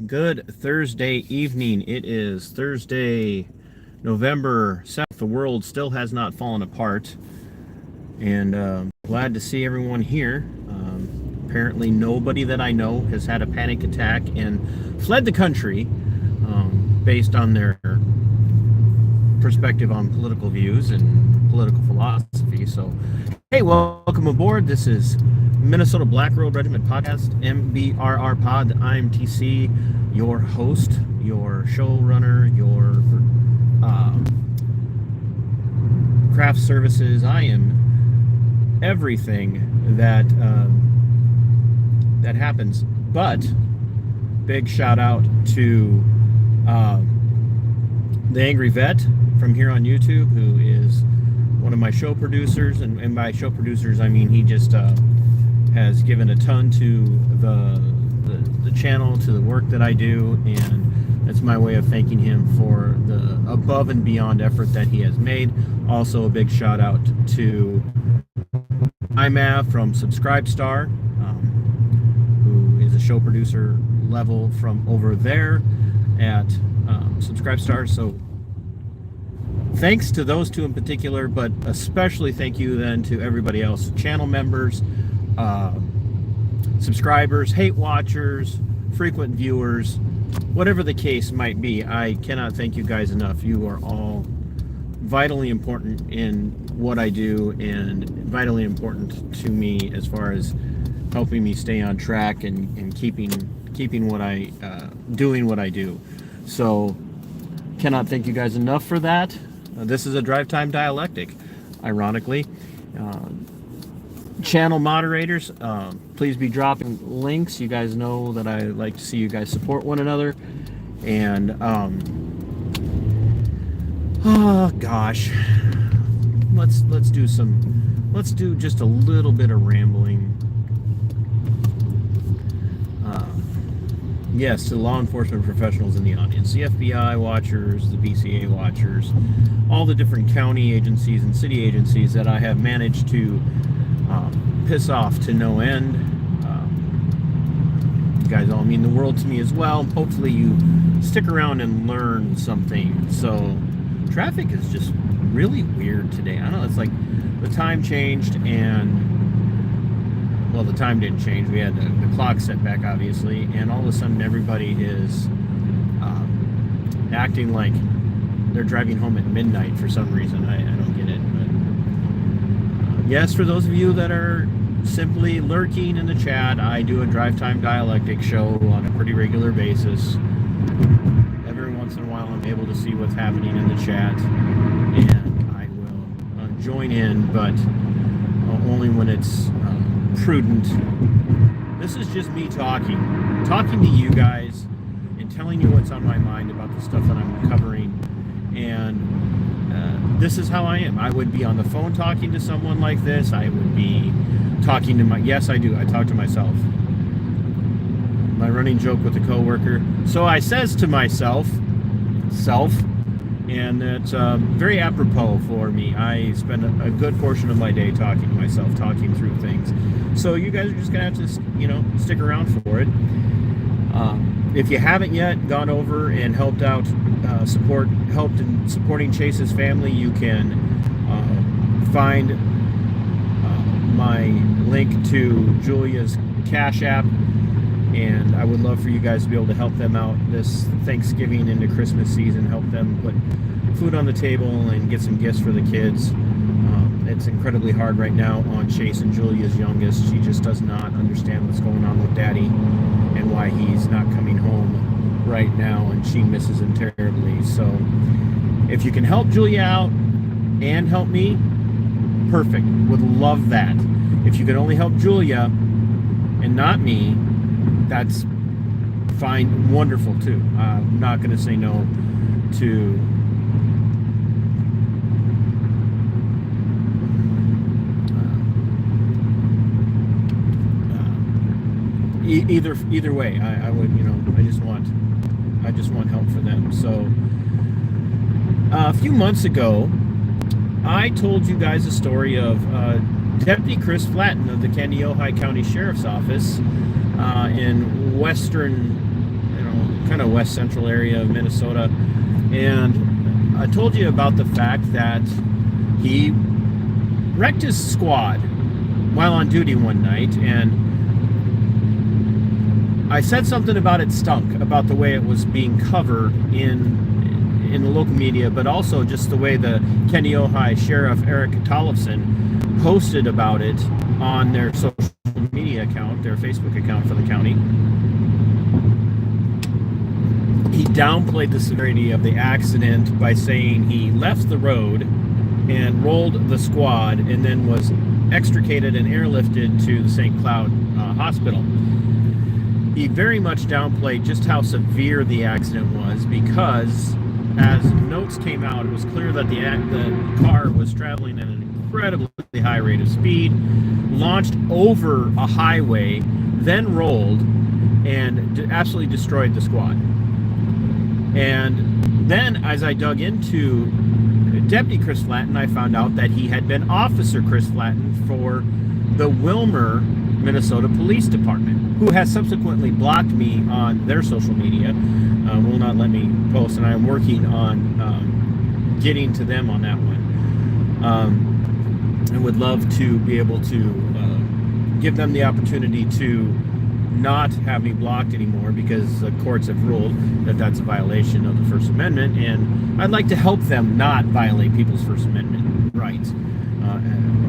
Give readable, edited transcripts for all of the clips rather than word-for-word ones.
Good Thursday evening. It is Thursday, November 7th. The world still has not fallen apart. And glad to see everyone here. Apparently nobody that I know has had a panic attack and fled the country based on their perspective on political views and political philosophy. So, hey, welcome aboard. This is Minnesota Black Road Regiment Podcast, MBRR Pod. I'm TC, your host, your showrunner, your craft services. I am everything that that happens. But big shout out to the Angry Vet from here on YouTube, who is one of my show producers, and by show producers I mean he just has given a ton to the channel, to the work that I do, and that's my way of thanking him for the above and beyond effort that he has made. Also a big shout out to IMAV from Subscribestar, who is a show producer level from over there at Subscribestar. So thanks to those two in particular, but especially thank you then to everybody else, channel members, subscribers, hate watchers, frequent viewers, whatever the case might be. I cannot thank you guys enough. You are all vitally important in what I do and vitally important to me as far as helping me stay on track and keeping what I doing what I do. So cannot thank you guys enough for that. This is a drive time dialectic, ironically. Channel moderators, please be dropping links. You guys know that I like to see you guys support one another. And oh gosh, let's do just a little bit of rambling. Yes, to law enforcement professionals in the audience, the FBI watchers, the BCA watchers, all the different county agencies and city agencies that I have managed to piss off to no end. You guys all mean the world to me as well. Hopefully you stick around and learn something. So traffic is just really weird today. I don't know, it's like the time changed and, well, the time didn't change. We had the clock set back, obviously, and all of a sudden everybody is acting like they're driving home at midnight for some reason. I don't get it. But yes, for those of you that are simply lurking in the chat, I do a drive time dialectic show on a pretty regular basis. Every once in a while I'm able to see what's happening in the chat, and I will join in, but only when it's prudent. This is just me talking to you guys and telling you what's on my mind about the stuff that I'm covering. And this is how I am. I would be on the phone talking to someone like this. I would be talking to yes, I do. I talk to myself. My running joke with a coworker. So I says to myself, and it's very apropos for me. I spend a good portion of my day talking to myself, talking through things. So you guys are just gonna have to, stick around for it. If you haven't yet gone over and helped in supporting Chase's family, you can find my link to Julia's Cash App. And I would love for you guys to be able to help them out this Thanksgiving into Christmas season, help them put food on the table and get some gifts for the kids. It's incredibly hard right now on Chase and Julia's youngest. She just does not understand what's going on with Daddy and why he's not coming home right now, and she misses him terribly. So if you can help Julia out and help me, perfect. Would love that. If you can only help Julia and not me, that's fine, wonderful too. I'm not going to say no to either way. I would, I just want help for them. So a few months ago, I told you guys a story of Deputy Chris Flatten of the Kandiyohi County Sheriff's Office in western, kind of west central area of Minnesota. And I told you about the fact that he wrecked his squad while on duty one night, and I said something about it stunk, about the way it was being covered in the local media, but also just the way the Kandiyohi Sheriff Eric Tollefson posted about it on their social media account, their Facebook account for the county. He downplayed the severity of the accident by saying he left the road and rolled the squad and then was extricated and airlifted to the St. Cloud hospital. He very much downplayed just how severe the accident was, because as notes came out, it was clear that the car was traveling at an incredibly high rate of speed, launched over a highway, then rolled, and absolutely destroyed the squad. And then as I dug into Deputy Chris Flatten, I found out that he had been Officer Chris Flatten for the Willmar, Minnesota Police Department, who has subsequently blocked me on their social media, will not let me post, and I'm working on getting to them on that one. And would love to be able to give them the opportunity to not have me blocked anymore, because the courts have ruled that that's a violation of the First Amendment, and I'd like to help them not violate people's First Amendment rights,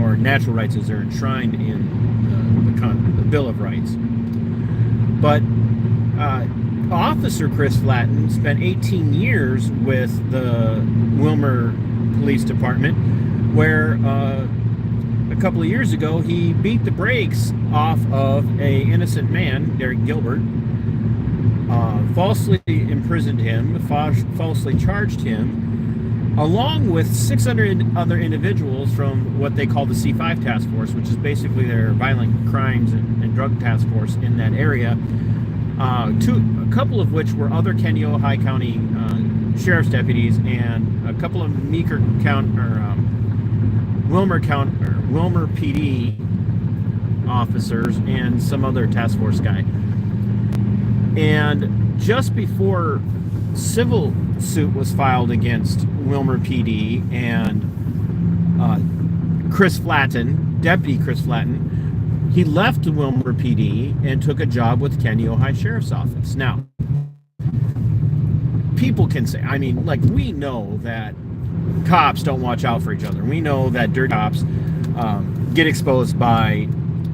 or natural rights as they're enshrined in the Bill of Rights. But Officer Chris Flatten spent 18 years with the Willmar Police Department, where a couple of years ago he beat the brakes off of an innocent man, Derek Gilbert, falsely imprisoned him, falsely charged him, along with 600 other individuals from what they call the C5 task force, which is basically their violent crimes and drug task force in that area. A couple of which were other Kandiyohi County sheriff's deputies, and a couple of Willmar PD officers, and some other task force guy. And just before civil suit was filed against Willmar PD and Chris Flatten, Deputy Chris Flatten, he left Willmar PD and took a job with Kandiyohi Sheriff's Office. Now, people can say, I mean, like, we know that cops don't watch out for each other. We know that dirty cops get exposed by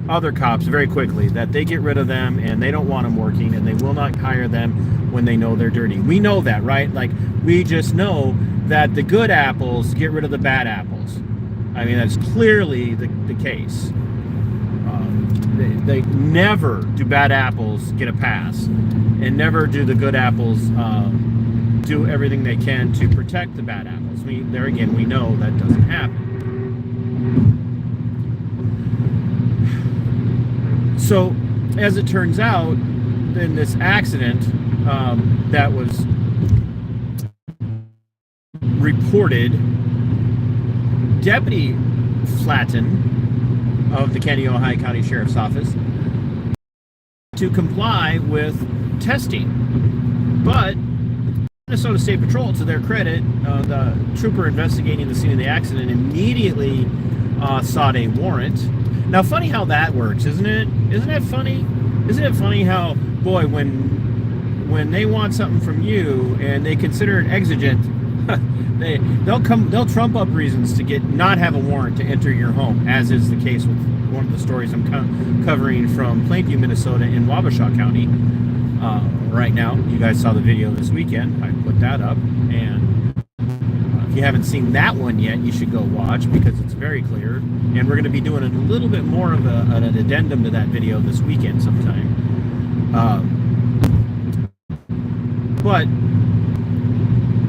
other cops very quickly, that they get rid of them and they don't want them working, and they will not hire them when they know they're dirty. We know that, right? Like, we just know that the good apples get rid of the bad apples. I mean, that's clearly the case. They never do bad apples get a pass, and never do the good apples do everything they can to protect the bad apples. There again, we know that doesn't happen. So, as it turns out, in this accident that was reported, Deputy Flatten of the Kandiyohi County Sheriff's Office to comply with testing, but Minnesota State Patrol, to their credit, the trooper investigating the scene of the accident immediately sought a warrant. Now, funny how that works, isn't it? Isn't it funny? Isn't it funny how, boy, when they want something from you and they consider it exigent, they'll trump up reasons to not have a warrant to enter your home, as is the case with one of the stories I'm covering from Plainview, Minnesota, in Wabasha County. Right now, you guys saw the video this weekend. I put that up, and if you haven't seen that one yet, you should go watch, because it's very clear. And we're going to be doing a little bit more of an addendum to that video this weekend sometime. But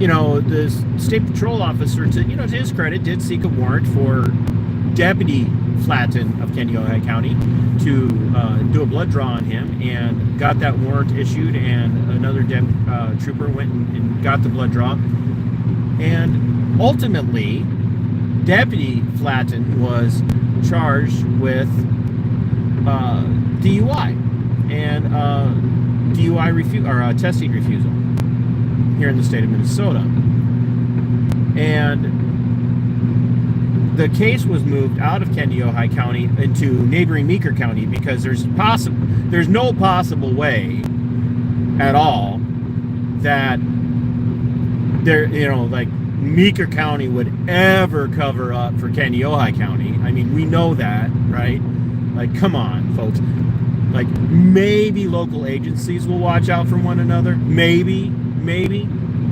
you know, the state patrol officer, to his credit, did seek a warrant for Deputy Flatten of Kandiyohi County to do a blood draw on him, and got that warrant issued, and another trooper went and got the blood draw. And ultimately, Deputy Flatten was charged with DUI and DUI testing refusal. here in the state of Minnesota. And the case was moved out of Kandiyohi County into neighboring Meeker County because there's no possible way at all that there, like Meeker County would ever cover up for Kandiyohi County. I mean, we know that, right? Like, come on, folks. Like, maybe local agencies will watch out for one another. Maybe.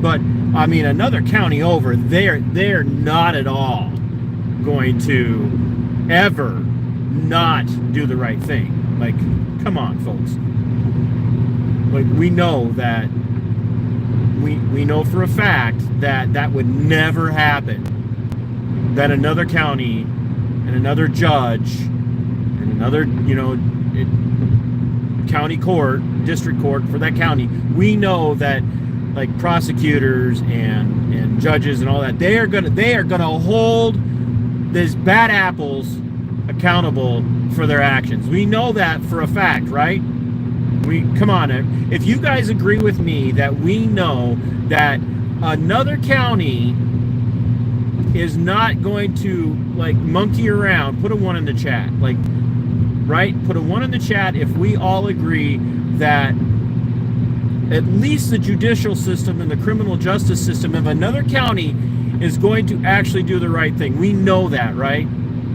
But, I mean, another county over, they're not at all going to ever not do the right thing. Like, come on, folks. Like, we know that, we know for a fact that that would never happen. That another county and another judge and another, county court, district court for that county, we know that, like, prosecutors and judges and all that, they are gonna hold these bad apples accountable for their actions. We know that for a fact, right? Come on, if you guys agree with me that we know that another county is not going to, like, monkey around, put a 1 in the chat, like, right? Put a 1 in the chat if we all agree that at least the judicial system and the criminal justice system of another county is going to actually do the right thing. We know that, right?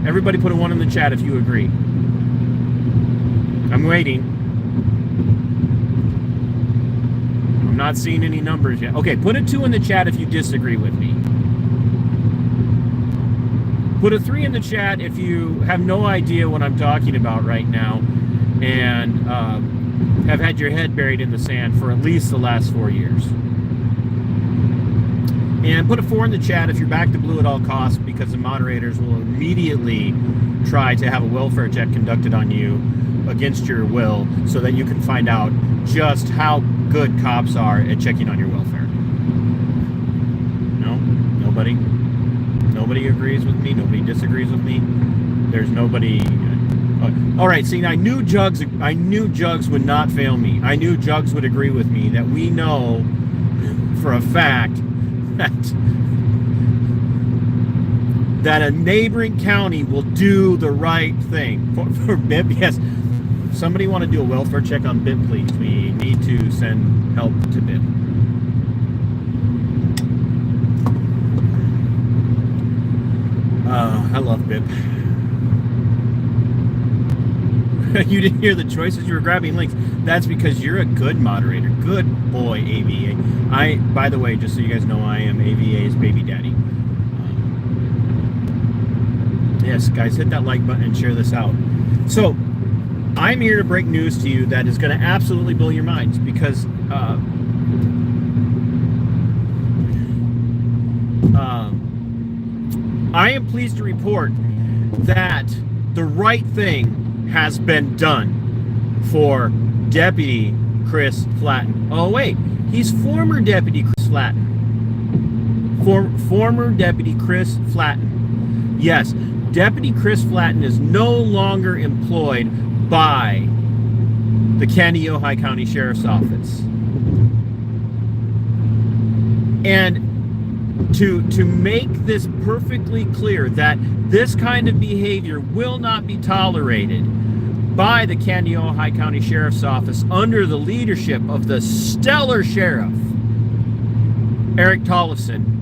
Everybody put a 1 in the chat if you agree. I'm waiting. I'm not seeing any numbers yet. Okay, put a 2 in the chat if you disagree with me. Put a 3 in the chat if you have no idea what I'm talking about right now and have had your head buried in the sand for at least the last 4 years. And put a 4 in the chat if you're back to blue at all costs, because the moderators will immediately try to have a welfare check conducted on you against your will so that you can find out just how good cops are at checking on your welfare. No? Nobody? Nobody agrees with me? Nobody disagrees with me? There's nobody... all right, see, I knew Jugs would not fail me. I knew Jugs would agree with me that we know for a fact that a neighboring county will do the right thing. For BIP, yes. Somebody want to do a welfare check on BIP, please? We need to send help to BIP. I love BIP. You didn't hear the choices, you were grabbing links. That's because you're a good moderator. Good boy, AVA. By the way, just so you guys know, I am AVA's baby daddy. Yes, guys, hit that like button and share this out. So, I'm here to break news to you that is going to absolutely blow your minds, because I am pleased to report that the right thing has been done for Deputy Chris Flatten. Oh, wait. He's former Deputy Chris Flatten. Former Deputy Chris Flatten. Yes, Deputy Chris Flatten is no longer employed by the Kandiyohi County Sheriff's Office. And to make this perfectly clear that this kind of behavior will not be tolerated by the Kandiyohi County Sheriff's Office under the leadership of the stellar sheriff, Eric Tollefson.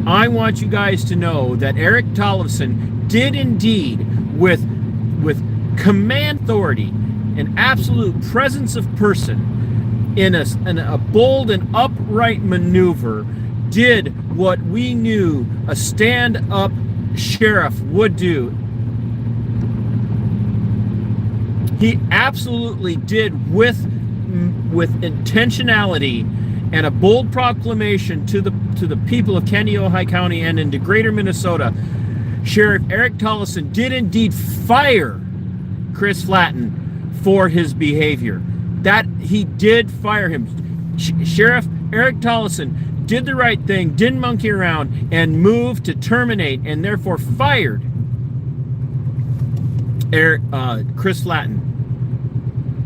I want you guys to know that Eric Tollefson did indeed, with command authority and absolute presence of person, in a bold and upright maneuver, did what we knew a stand-up sheriff would do. He absolutely did, with intentionality and a bold proclamation to the people of Kandiyohi County and into greater Minnesota. Sheriff Eric Tollefson did indeed fire Chris Flatten for his behavior. That he did fire him. Sheriff Eric Tollefson did the right thing, didn't monkey around, and moved to terminate and therefore fired Chris Flatten.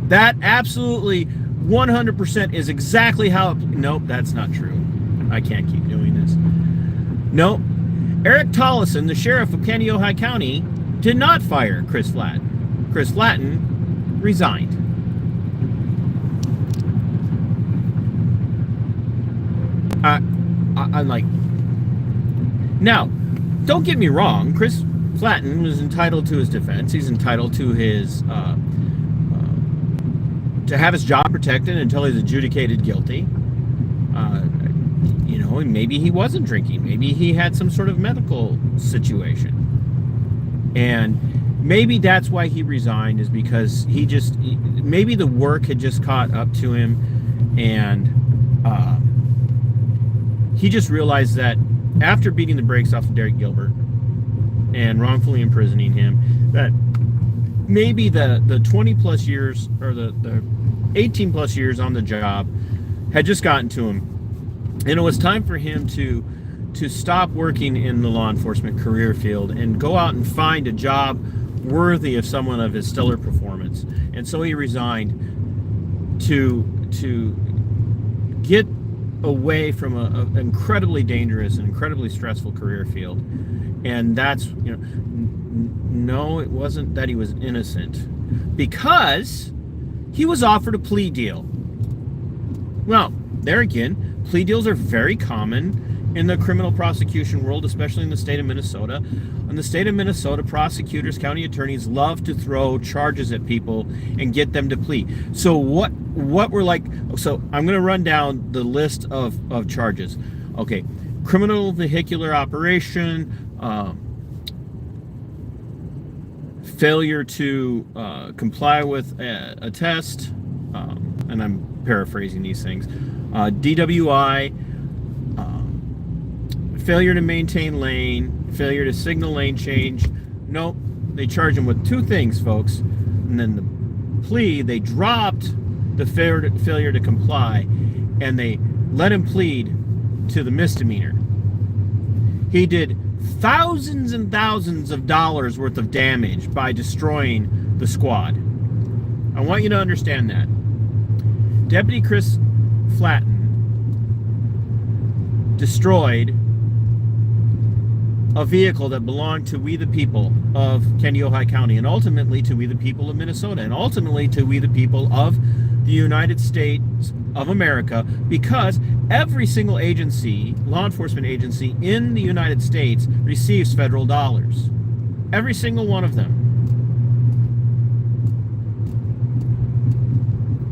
That absolutely 100% is exactly how it... Nope, that's not true. I can't keep doing this. Nope. Eric Tollison, the sheriff of Kandiyohi County, did not fire Chris Flatten. Chris Flatten resigned. I'm like... Now, don't get me wrong. Chris Flatten was entitled to his defense. He's entitled to his... to have his job protected until he's adjudicated guilty. You know, maybe he wasn't drinking. Maybe he had some sort of medical situation. And maybe that's why he resigned, is because maybe the work had just caught up to him, and he just realized that after beating the brakes off of Derek Gilbert and wrongfully imprisoning him, that maybe the 20 plus years, or the 18 plus years on the job had just gotten to him, and it was time for him to stop working in the law enforcement career field and go out and find a job worthy of someone of his stellar performance. And so he resigned to get away from an incredibly dangerous and incredibly stressful career field. And that's, you know, no, it wasn't that he was innocent, because he was offered a plea deal. Well, there again, plea deals are very common in the criminal prosecution world, especially in the state of Minnesota. In the state of Minnesota, prosecutors, county attorneys love to throw charges at people and get them to plea. So what we're like, so I'm going to run down the list of charges. Okay, criminal vehicular operation, failure to comply with a test, and I'm paraphrasing these things, DWI, failure to maintain lane, failure to signal lane change. Nope, they charge him with two things, folks. And then the plea, they dropped the failure to comply, and they let him plead to the misdemeanor. He did thousands and thousands of dollars worth of damage by destroying the squad. I want you to understand that. Deputy Chris Flatten destroyed a vehicle that belonged to we the people of Kandiyohi County, and ultimately to we the people of Minnesota, and ultimately to we the people of the United States of America, because every single agency, law enforcement agency in the United States, receives federal dollars. Every single one of them.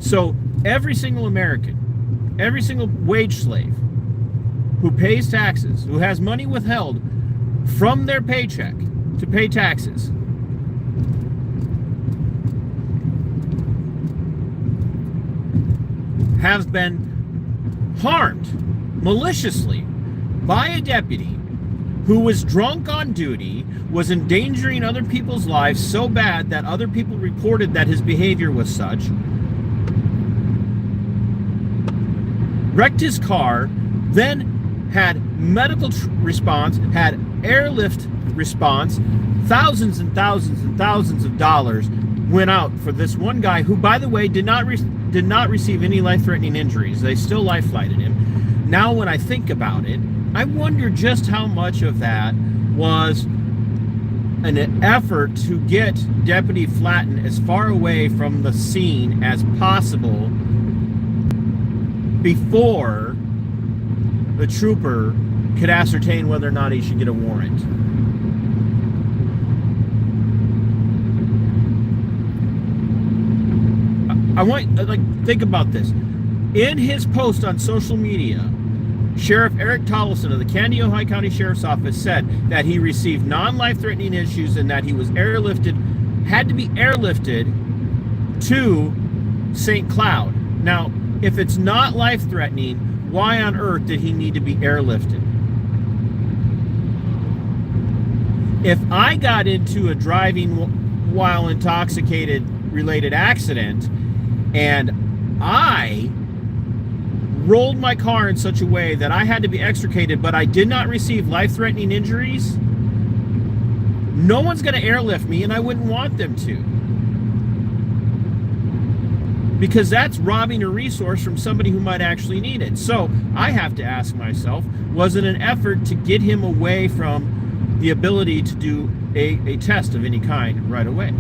So every single American, every single wage slave who pays taxes, who has money withheld from their paycheck to pay taxes, have been harmed maliciously by a deputy who was drunk on duty, was endangering other people's lives so bad that other people reported that his behavior was such, wrecked his car, then had medical response, had airlift response, thousands and thousands and thousands of dollars went out for this one guy who, by the way, did not receive any life-threatening injuries. They still life-flighted him. Now, when I think about it, I wonder just how much of that was an effort to get Deputy Flatten as far away from the scene as possible before the trooper could ascertain whether or not he should get a warrant. I want, think about this. In his post on social media, Sheriff Eric Tollison of the Kandiyohi County Sheriff's Office said that he received non-life-threatening issues and that he was had to be airlifted to St. Cloud. Now, if it's not life-threatening, why on earth did he need to be airlifted? If I got into a driving while intoxicated related accident and I rolled my car in such a way that I had to be extricated, but I did not receive life-threatening injuries, no one's going to airlift me, and I wouldn't want them to. because that's robbing a resource from somebody who might actually need it. So I have to ask myself, was it an effort to get him away from the ability to do a test of any kind right away?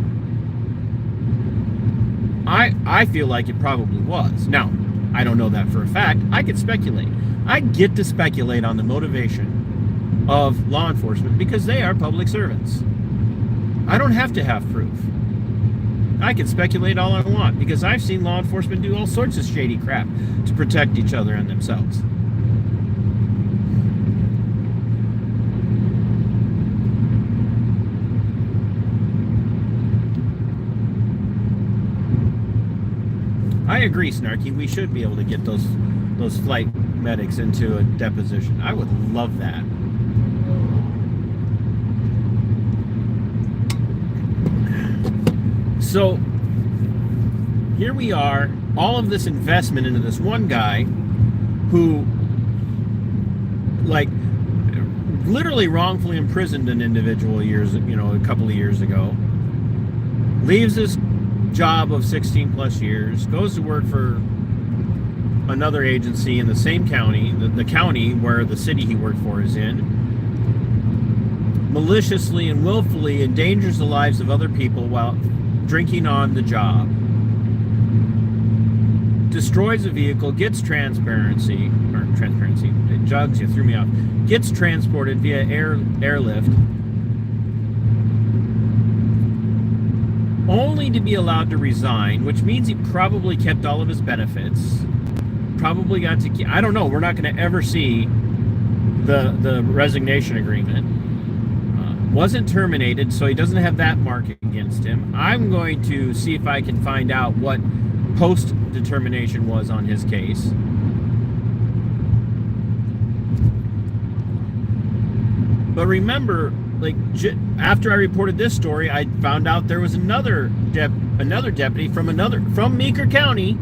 I feel like it probably was. Now, I don't know that for a fact. I could speculate. I get to speculate on the motivation of law enforcement because they are public servants. I don't have to have proof. I can speculate all I want because I've seen law enforcement do all sorts of shady crap to protect each other and themselves. I agree, Snarky. We should be able to get those flight medics into a deposition. I would love that. So here we are, all of this investment into this one guy who, like, literally wrongfully imprisoned an individual a couple of years ago, leaves his job of 16 plus years, goes to work for another agency in the same county, the county where the city he worked for is in, maliciously and willfully endangers the lives of other people while drinking on the job, destroys a vehicle, gets transparency, jugs, you threw me off, gets transported via airlift, only to be allowed to resign, which means he probably kept all of his benefits, probably got to, I don't know, we're not going to ever see the resignation agreement. Wasn't terminated, so he doesn't have that mark against him. I'm going to see if I can find out what post-determination was on his case. But remember, like, after I reported this story, I found out there was another deputy from Meeker County,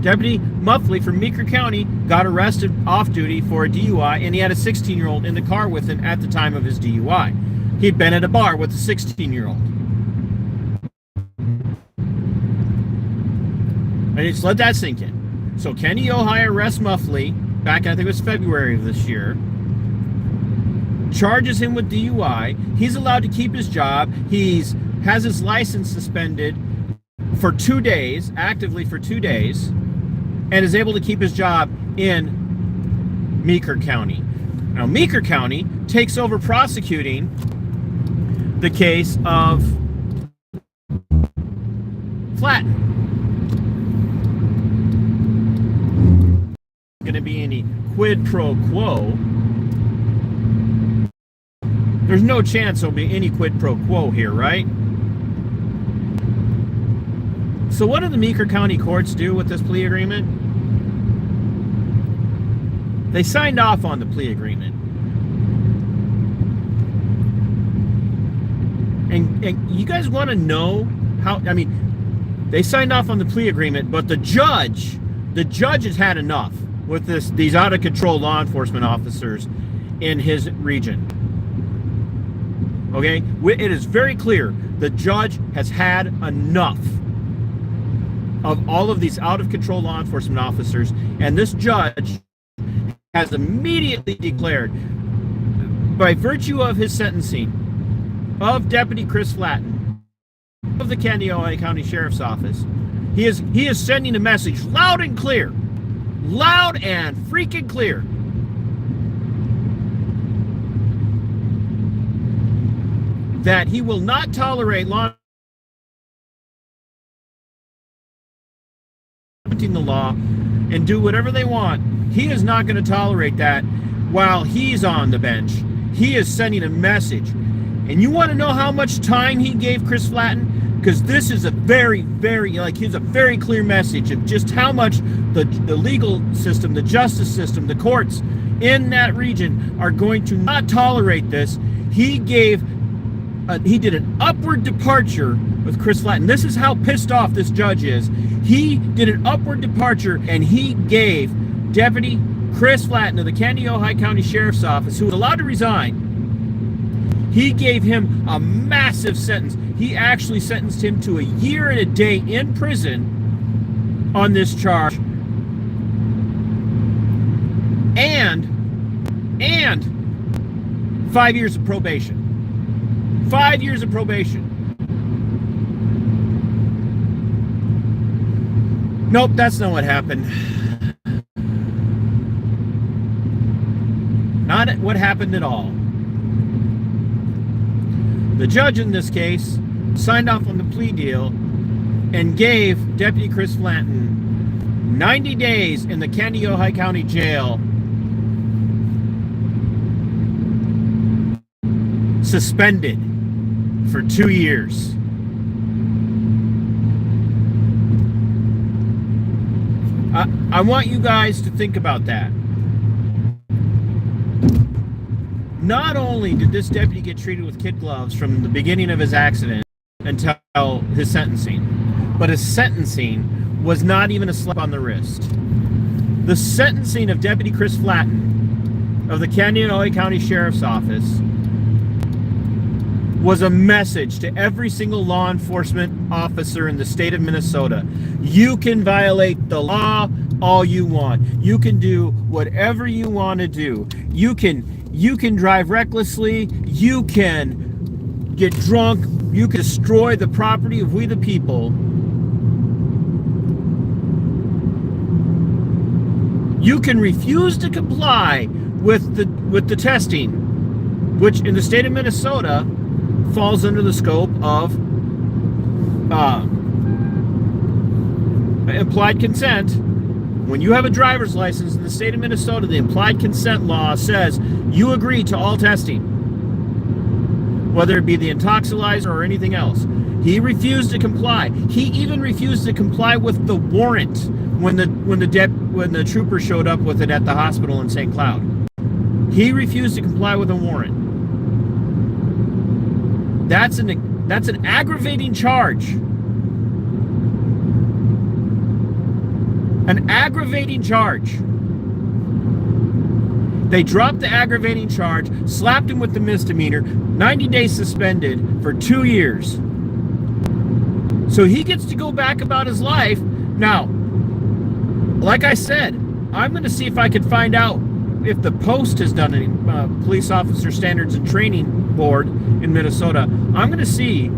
Deputy Muffley from Meeker County, got arrested off duty for a DUI, and he had a 16-year-old in the car with him at the time of his DUI. He'd been at a bar with a 16-year-old. And just let that sink in. So Kandiyohi arrests Muffley back, I think it was February of this year, charges him with DUI. He's allowed to keep his job. Has his license suspended for 2 days, actively for 2 days, and is able to keep his job in Meeker County. Now, Meeker County takes over prosecuting the case of Flaten. Going to be any quid pro quo. There's no chance there'll be any quid pro quo here, right? So what do the Meeker County courts do with this plea agreement? They signed off on the plea agreement. And you guys want to know how, I mean, they signed off on the plea agreement, but the judge has had enough with these out of control law enforcement officers in his region. Okay? It is very clear the judge has had enough of all of these out of control law enforcement officers, and this judge has immediately declared, by virtue of his sentencing of Deputy Chris Flatten of the Kandiyohi County Sheriff's Office, he is sending a message loud and clear, loud and freaking clear, that he will not tolerate law the law and do whatever they want. He is not going to tolerate that while he's on the bench. He is sending a message. And you want to know how much time he gave Chris Flatten? Because this is a very, very, here's a very clear message of just how much the legal system, the justice system, the courts in that region are going to not tolerate this. He did an upward departure with Chris Flatten. This is how pissed off this judge is. He did an upward departure, and he gave Deputy Chris Flatten of the Kandiyohi County Sheriff's Office, who was allowed to resign, he gave him a massive sentence. He actually sentenced him to 1 year and a day in prison on this charge, and 5 years of probation. 5 years of probation. Nope, that's not what happened. Not what happened at all. The judge in this case signed off on the plea deal and gave Deputy Chris Flatten 90 days in the Kandiyohi County Jail, suspended for 2 years. I want you guys to think about that. Not only did this deputy get treated with kid gloves from the beginning of his accident until his sentencing, but his sentencing was not even a slap on the wrist. The sentencing of Deputy Chris Flatten of the Kandiyohi County Sheriff's Office was a message to every single law enforcement officer in the state of Minnesota. You can violate the law all you want. You can do whatever you want to do. You can drive recklessly. You can get drunk. You can destroy the property of we the people. You can refuse to comply with the testing, which in the state of Minnesota falls under the scope of implied consent. When you have a driver's license in the state of Minnesota, the implied consent law says you agree to all testing, whether it be the intoxilizer or anything else. He refused to comply. He even refused to comply with the warrant when the trooper showed up with it at the hospital in St. Cloud. He refused to comply with a warrant. That's an aggravating charge. An aggravating charge. They dropped the aggravating charge, slapped him with the misdemeanor, 90 days suspended for 2 years. So he gets to go back about his life. Now, like I said, I'm going to see if I can find out if the Post has done any police officer standards and training board in Minnesota. I'm going to see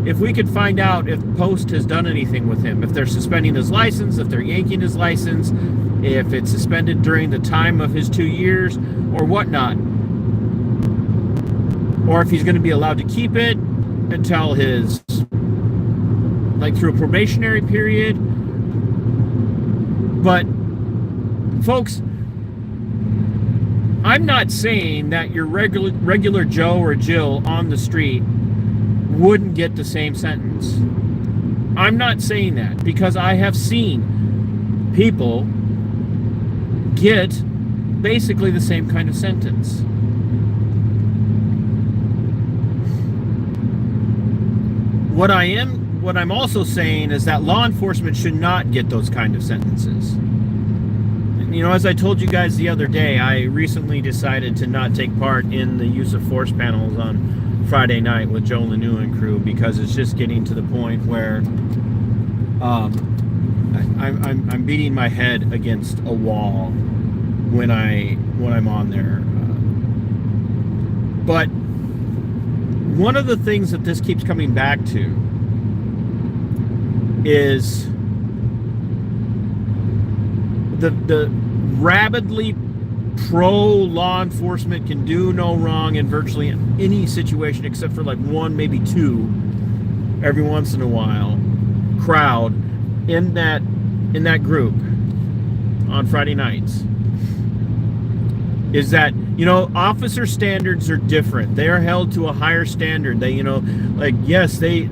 if we could find out if Post has done anything with him, if they're suspending his license, if they're yanking his license, if it's suspended during the time of his 2 years or whatnot, or if he's going to be allowed to keep it until his, like through a probationary period. But folks, I'm not saying that your regular Joe or Jill on the street wouldn't get the same sentence. I'm not saying that, because I have seen people get basically the same kind of sentence. What I'm also saying is that law enforcement should not get those kind of sentences. You know, as I told you guys the other day, I recently decided to not take part in the use of force panels on Friday night with Joe Lanu and crew, because it's just getting to the point where I'm beating my head against a wall when I'm on there. But one of the things that this keeps coming back to is the rabidly pro-law enforcement can do no wrong in virtually any situation except for like one, maybe two, every once in a while, crowd in that group on Friday nights, is that, you know, officer standards are different. They are held to a higher standard. They, you know, like, yes, they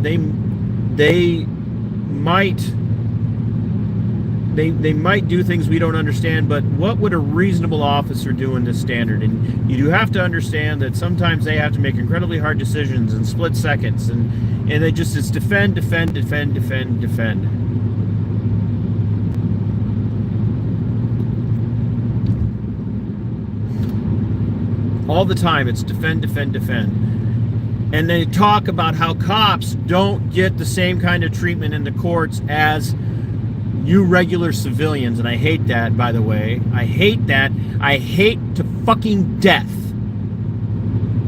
might do things we don't understand, but what would a reasonable officer do in this standard? And you do have to understand that sometimes they have to make incredibly hard decisions in split seconds, and they just, it's defend, defend, defend, defend, defend. All the time, it's defend, defend, defend. And they talk about how cops don't get the same kind of treatment in the courts as you regular civilians, and I hate that, by the way. I hate that. I hate to fucking death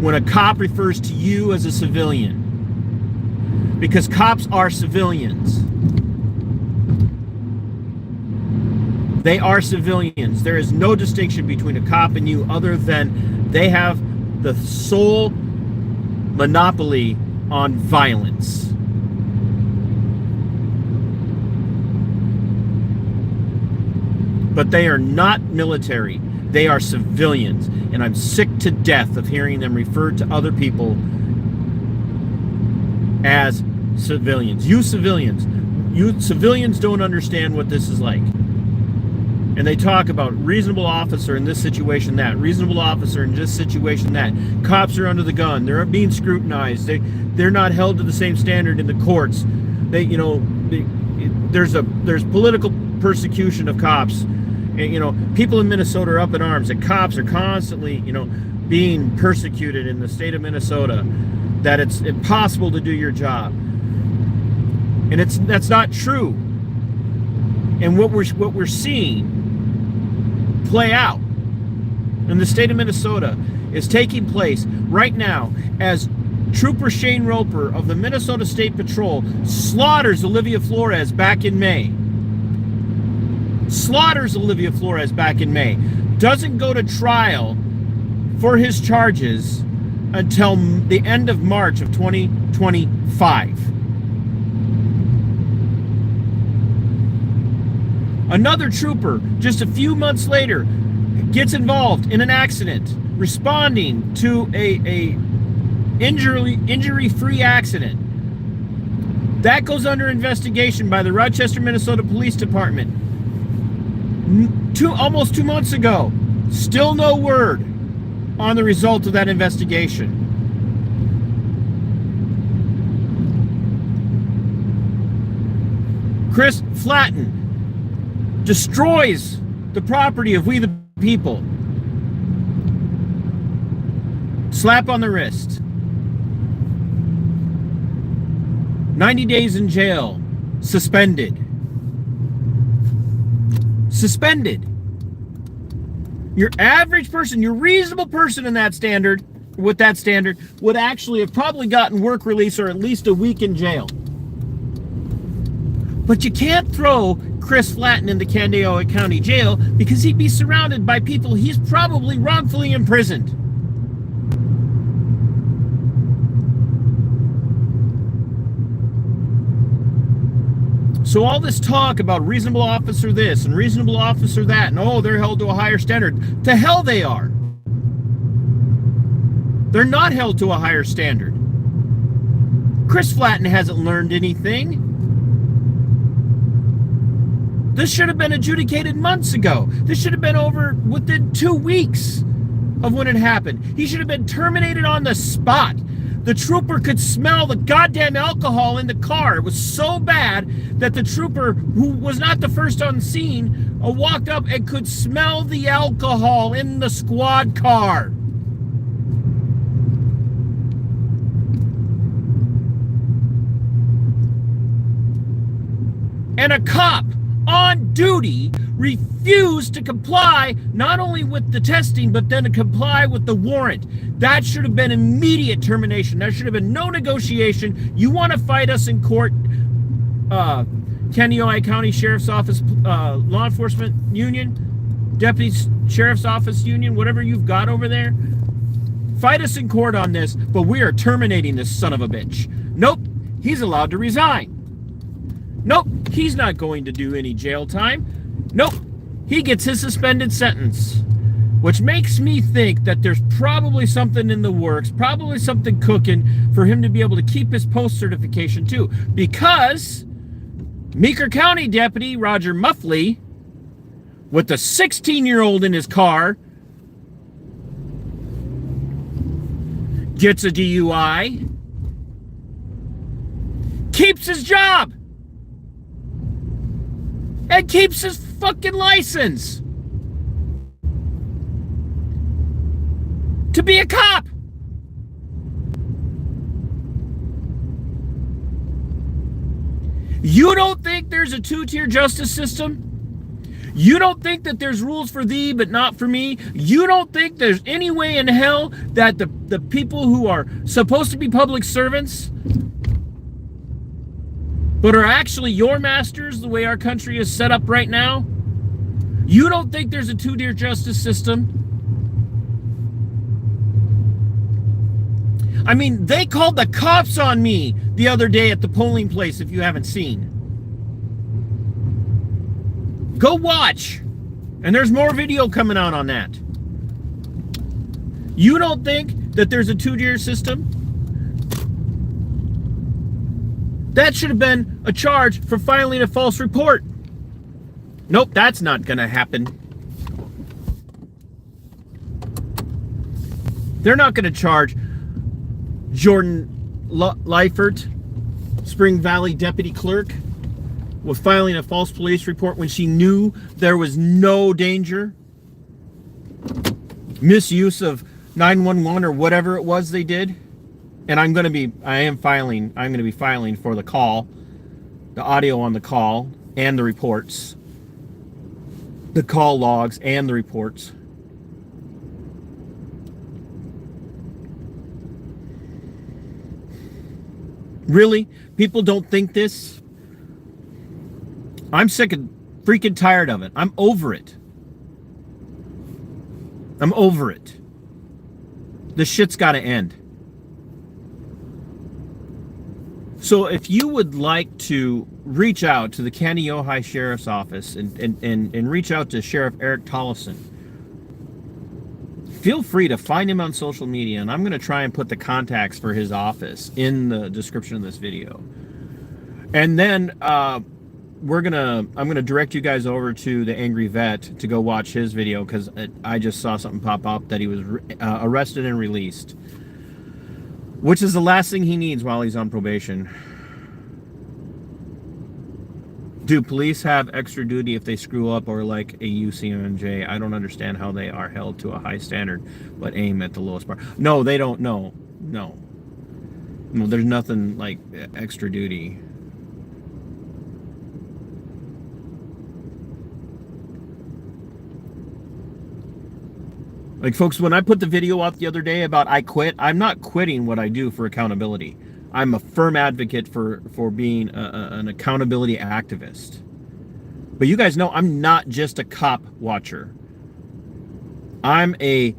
when a cop refers to you as a civilian. Because cops are civilians. They are civilians. There is no distinction between a cop and you other than they have the sole monopoly on violence. But they are not military. They are civilians. And I'm sick to death of hearing them refer to other people as civilians. You civilians don't understand what this is like. And they talk about reasonable officer in this situation, that. Reasonable officer in this situation, that. Cops are under the gun. They're being scrutinized. They're not held to the same standard in the courts. There's political persecution of cops. And, people in Minnesota are up in arms that cops are constantly, being persecuted in the state of Minnesota, that it's impossible to do your job. And that's not true. And what we're seeing play out in the state of Minnesota is taking place right now as Trooper Shane Roper of the Minnesota State Patrol slaughters Olivia Flores back in May. Doesn't go to trial for his charges until the end of March of 2025. Another trooper, just a few months later, gets involved in an accident, responding to a injury-free accident. That goes under investigation by the Rochester, Minnesota Police Department. Almost 2 months ago, still no word on the result of that investigation. Chris Flatten destroys the property of we the people. Slap on the wrist. 90 days in jail. Suspended. Your average person, your reasonable person with that standard, would actually have probably gotten work release or at least a week in jail. But you can't throw Chris Flatten in the Kandiyohi County Jail because he'd be surrounded by people he's probably wrongfully imprisoned. So all this talk about reasonable officer this and reasonable officer that, and they're held to a higher standard. To hell they are. They're not held to a higher standard. Chris Flatten hasn't learned anything. This should have been adjudicated months ago. This should have been over within 2 weeks of when it happened. He should have been terminated on the spot. The trooper could smell the goddamn alcohol in the car. It was so bad that the trooper, who was not the first on scene, walked up and could smell the alcohol in the squad car. And a cop on duty refused to comply not only with the testing, but then to comply with the warrant. That should have been immediate termination. There should have been no negotiation. You want to fight us in court, Kandiyohi County Sheriff's Office, Law Enforcement Union, Deputy Sheriff's Office Union, whatever you've got over there. Fight us in court on this, but we are terminating this son of a bitch. Nope, he's allowed to resign. Nope, he's not going to do any jail time. Nope, he gets his suspended sentence. Which makes me think that there's probably something in the works, probably something cooking for him to be able to keep his post certification too. Because Meeker County Deputy Roger Muffley, with the 16-year-old in his car, gets a DUI, keeps his job, and keeps his fucking license to be a cop. You don't think there's a two-tier justice system? You don't think that there's rules for thee but not for me? You don't think there's any way in hell that the people who are supposed to be public servants but are actually your masters the way our country is set up right now? You don't think there's a two-tier justice system? I mean, they called the cops on me the other day at the polling place, if you haven't seen. Go watch. And there's more video coming out on that. You don't think that there's a two-tier system? That should have been a charge for filing a false report. Nope, that's not going to happen. They're not going to charge Jordan Leifert, Spring Valley Deputy Clerk, with filing a false police report when she knew there was no danger. Misuse of 911 or whatever it was they did. And I'm going to be filing for the call, the audio on the call and the reports, the call logs and the reports. Really? People don't think this? I'm sick and freaking tired of it. I'm over it. I'm over it. This shit's got to end. So if you would like to reach out to the Kandiyohi Sheriff's Office and reach out to Sheriff Eric Tollefson, feel free to find him on social media, and I'm going to try and put the contacts for his office in the description of this video. And then I'm going to direct you guys over to the Angry Vet to go watch his video, because I just saw something pop up that he was arrested and released, which is the last thing he needs while he's on probation. Do police have extra duty if they screw up or like a UCMJ? I don't understand how they are held to a high standard but aim at the lowest bar. No, they don't. No, there's nothing like extra duty. Like, folks, when I put the video out the other day about I quit, I'm not quitting what I do for accountability. I'm a firm advocate for being an accountability activist. But you guys know I'm not just a cop watcher. I'm a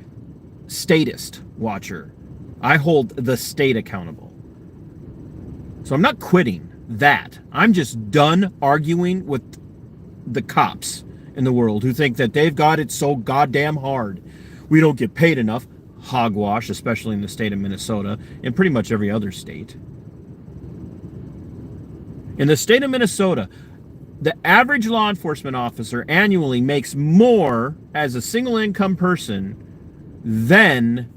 statist watcher. I hold the state accountable. So I'm not quitting that. I'm just done arguing with the cops in the world who think that they've got it so goddamn hard. We don't get paid enough. Hogwash, especially in the state of Minnesota and pretty much every other state. In the state of Minnesota, the average law enforcement officer annually makes more as a single income person than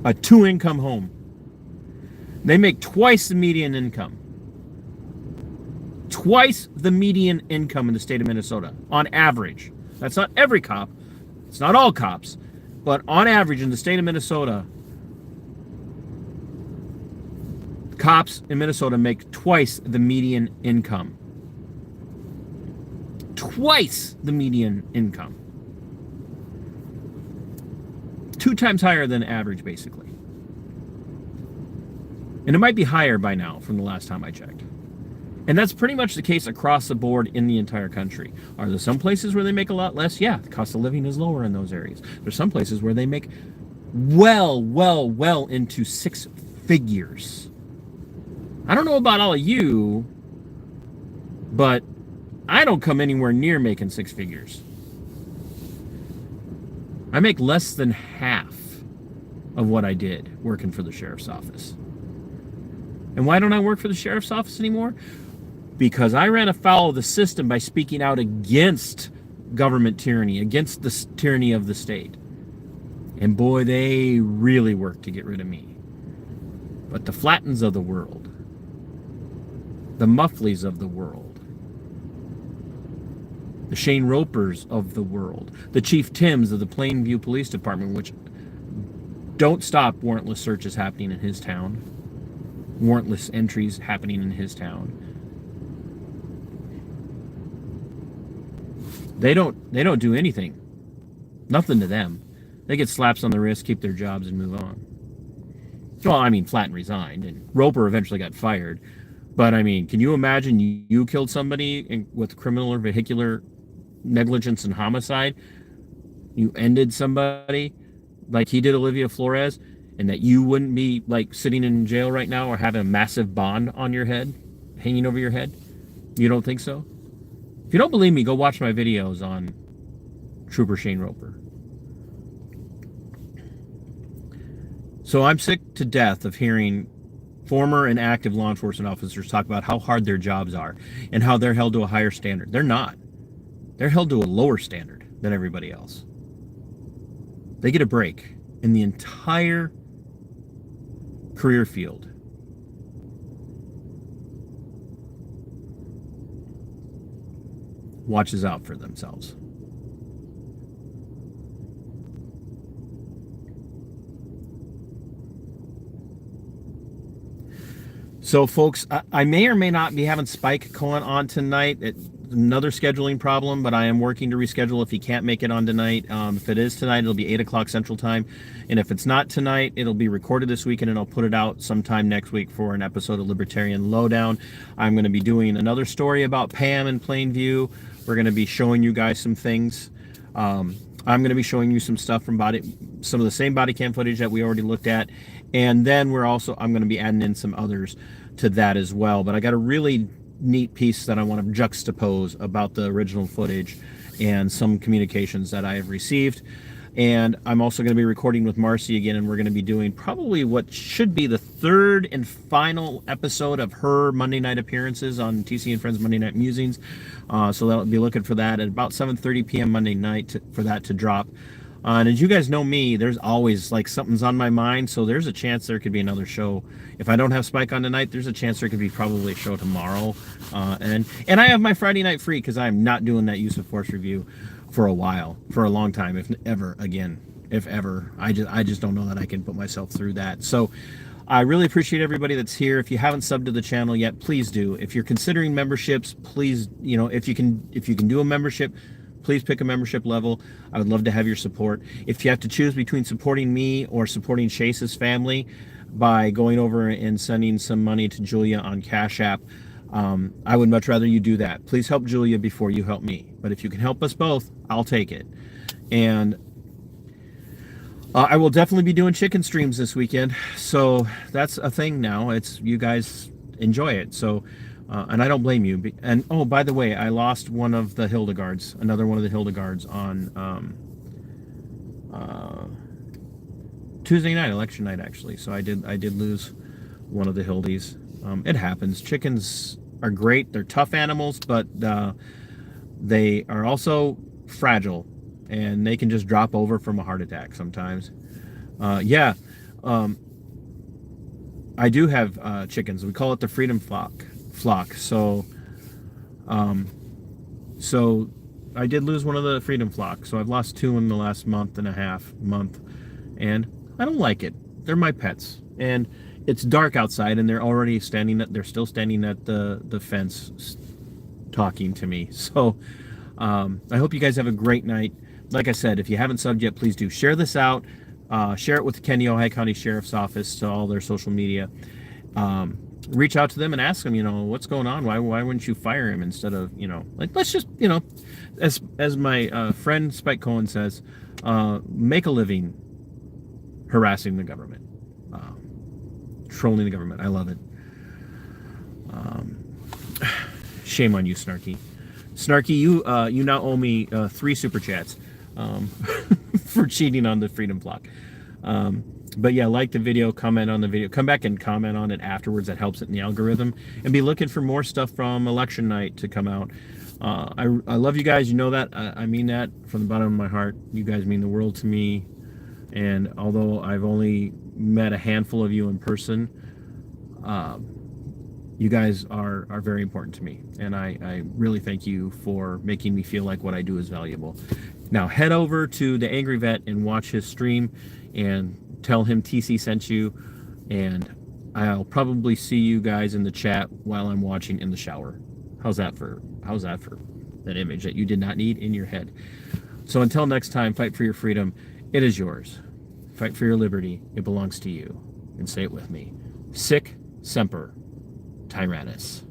a two-income home. They make twice the median income. Twice the median income in the state of Minnesota, on average. That's not every cop. It's not all cops. But on average in the state of Minnesota, cops in Minnesota make twice the median income. Twice the median income. 2 times higher than average, basically. And it might be higher by now from the last time I checked. And that's pretty much the case across the board in the entire country. Are there some places where they make a lot less? Yeah, the cost of living is lower in those areas. There's some places where they make well into 6 figures. I don't know about all of you, but I don't come anywhere near making 6 figures. I make less than half of what I did working for the sheriff's office. And why don't I work for the sheriff's office anymore? Because I ran afoul of the system by speaking out against government tyranny, against the tyranny of the state. And boy, they really worked to get rid of me. But the Flatens of the world, the Muffleys of the world, the Shane Ropers of the world, the Chief Tims of the Plainview Police Department, which don't stop warrantless searches happening in his town, warrantless entries happening in his town. They don't do anything. Nothing to them. They get slaps on the wrist, keep their jobs, and move on. Well, I mean, Flatten resigned, and Roper eventually got fired. But I mean, can you imagine you killed somebody with criminal or vehicular negligence and homicide? You ended somebody like he did Olivia Flores, and that you wouldn't be like sitting in jail right now or having a massive bond on your head, hanging over your head? You don't think so? If you don't believe me, go watch my videos on Trooper Shane Roper. So I'm sick to death of hearing former and active law enforcement officers talk about how hard their jobs are and how they're held to a higher standard. They're not. They're held to a lower standard than everybody else. They get a break in the entire career field. Watches out for themselves. So, folks, I may or may not be having Spike Cohen on tonight. Another scheduling problem, but I am working to reschedule if he can't make it on tonight. If it is tonight, it'll be 8 o'clock Central Time. And if it's not tonight, it'll be recorded this weekend, and I'll put it out sometime next week for an episode of Libertarian Lowdown. I'm going to be doing another story about Pam in Plainview. We're going to be showing you guys some things. I'm going to be showing you some stuff from some of the same body cam footage that we already looked at. And then I'm going to be adding in some others to that as well. But I got a really neat piece that I want to juxtapose about the original footage and some communications that I have received. And I'm also going to be recording with Marcy again, and we're going to be doing probably what should be the third and final episode of her Monday night appearances on TC and Friends Monday Night Musings. So that'll be looking for that at about 7:30 p.m. Monday night for that to drop. And as you guys know me, there's always like something's on my mind, so there's a chance there could be another show. If I don't have Spike on tonight, there's a chance there could be probably a show tomorrow. And I have my Friday night free because I'm not doing that use of force review for a while, for a long time, if ever again. I just don't know that I can put myself through that. So I really appreciate everybody that's here. If you haven't subbed to the channel yet, please do. If you're considering memberships, please, if you can do a membership, please pick a membership level. I would love to have your support. If you have to choose between supporting me or supporting Chase's family by going over and sending some money to Julia on Cash App, I would much rather you do that. Please help Julia before you help me. But if you can help us both, I'll take it. And I will definitely be doing chicken streams this weekend. So that's a thing now. You guys enjoy it. So and I don't blame you. And oh, by the way, I lost one of the Hildegards, another one of the Hildegards on Tuesday night, election night, actually. So I did lose one of the Hildies. It happens. Chickens are great. They're tough animals, but they are also fragile, and they can just drop over from a heart attack sometimes. I do have chickens. We call it the Freedom Flock. So I did lose one of the Freedom Flock. So I've lost two in the last month, and I don't like it. They're my pets, and it's dark outside, and they're still standing at the fence talking to me. So I hope you guys have a great night. Like I said, if you haven't subbed yet, please do share this out. Share it with the Kandiyohi County Sheriff's Office to all their social media. Reach out to them and ask them, what's going on? Why wouldn't you fire him instead of, let's just, as my friend Spike Cohen says, make a living harassing the government, trolling the government. I love it. Shame on you, Snarky. Snarky, you now owe me 3 super chats for cheating on the Freedom Flock. But yeah, like the video, comment on the video, come back and comment on it afterwards. That helps it in the algorithm. And be looking for more stuff from election night to come out. I love you guys. You know that. I mean that from the bottom of my heart. You guys mean the world to me. And although I've only met a handful of you in person, you guys are very important to me. And I really thank you for making me feel like what I do is valuable. Now head over to the Angry Vet and watch his stream and tell him TC sent you, and I'll probably see you guys in the chat while I'm watching in the shower. How's that for that image that you did not need in your head. So until next time, fight for your freedom. It is yours. Fight for your liberty. It belongs to you. And say it with me. Sic semper tyrannis.